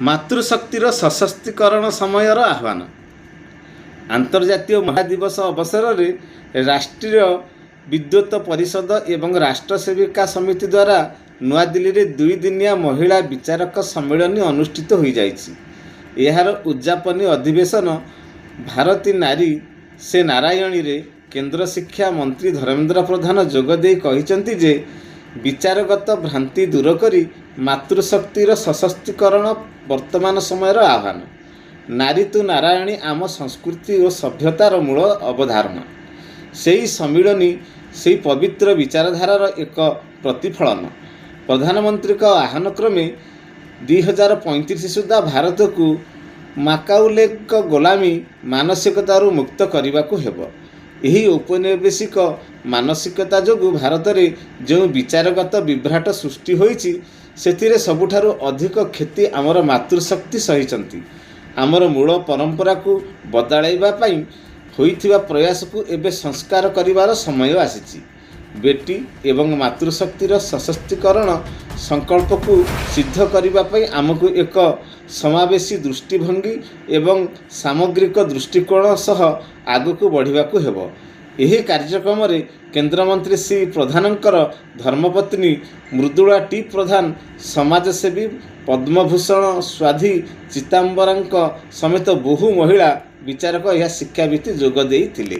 ମାତୃଶକ୍ତିର ସଶକ୍ତିକରଣ ସମୟର ଆହ୍ୱାନ। ଆନ୍ତର୍ଜାତୀୟ ମହିଳା ଦିବସ ଅବସରରେ ରାଷ୍ଟ୍ରୀୟ ବିଦ୍ୟୁତ ପରିଷଦ ଏବଂ ରାଷ୍ଟ୍ର ସେବିକା ସମିତି ଦ୍ୱାରା ନୂଆଦିଲ୍ଲୀରେ 2 ଦିନିଆ ମହିଳା ବିଚାରକ ସମ୍ମିଳନୀ ଅନୁଷ୍ଠିତ ହୋଇଯାଇଛି। ଏହାର ଉଦ୍ଯାପନୀ ଅଧିବେଶନ ଭାରତୀ ନାରୀ ସେ ନାରାୟଣୀରେ କେନ୍ଦ୍ର ଶିକ୍ଷା ମନ୍ତ୍ରୀ ଧର୍ମେନ୍ଦ୍ର ପ୍ରଧାନ ଯୋଗଦେଇ କହିଛନ୍ତି ଯେ ବିଚାରଗତ ଭ୍ରାନ୍ତି ଦୂର କରି ମାତୃଶକ୍ତିର ସଶକ୍ତିକରଣ ବର୍ତ୍ତମାନ ସମୟର ଆହ୍ୱାନ। ନାରୀ ତୁ ନାରାୟଣୀ ଆମ ସଂସ୍କୃତି ଓ ସଭ୍ୟତାର ମୂଳ ଅବଧାରଣା। ସେହି ସମ୍ମିଳନୀ ସେହି ପବିତ୍ର ବିଚାରଧାରାର ଏକ ପ୍ରତିଫଳନ। ପ୍ରଧାନମନ୍ତ୍ରୀଙ୍କ ଆହ୍ୱାନକ୍ରମେ 2035 ସୁଦ୍ଧା ଭାରତକୁ ମାକାଉଲେଙ୍କ ଗୋଲାମୀ ମାନସିକତାରୁ ମୁକ୍ତ କରିବାକୁ ହେବ। ଏହି ଔପନିବେଶିକ ମାନସିକତା ଯୋଗୁଁ ଭାରତରେ ଯେଉଁ ବିଚାରଗତ ବିଭ୍ରାଟ ସୃଷ୍ଟି ହୋଇଛି ସେଥିରେ ସବୁଠାରୁ ଅଧିକ କ୍ଷତି ଆମର ମାତୃଶକ୍ତି ସହିଛନ୍ତି। ଆମର ମୂଳ ପରମ୍ପରାକୁ ବଦଳାଇବା ପାଇଁ ହୋଇଥିବା ପ୍ରୟାସକୁ ଏବେ ସଂସ୍କାର କରିବାର ସମୟ ଆସିଛି। ବେଟି ଏବଂ ମାତୃଶକ୍ତିର ସଶକ୍ତିକରଣ ସଂକଳ୍ପକୁ ସିଦ୍ଧ କରିବା ପାଇଁ ଆମକୁ ଏକ ସମାବେଶୀ ଦୃଷ୍ଟିଭଙ୍ଗୀ ଏବଂ ସାମଗ୍ରିକ ଦୃଷ୍ଟିକୋଣ ସହ ଆଗକୁ ବଢ଼ିବାକୁ ହେବ। ଏହି କାର୍ଯ୍ୟକ୍ରମରେ କେନ୍ଦ୍ରମନ୍ତ୍ରୀ ଶ୍ରୀ ପ୍ରଧାନଙ୍କର ଧର୍ମପତ୍ନୀ ମୃଦୁଳା ଟି ପ୍ରଧାନ, ସମାଜସେବୀ ପଦ୍ମଭୂଷଣ ସ୍ୱାଧୀ ଚିଦାମ୍ବରଙ୍କ ସମେତ ବହୁ ମହିଳା ବିଚାରକ ଏହା ଶିକ୍ଷାବିତ ଯୋଗ ଦେଇଥିଲେ।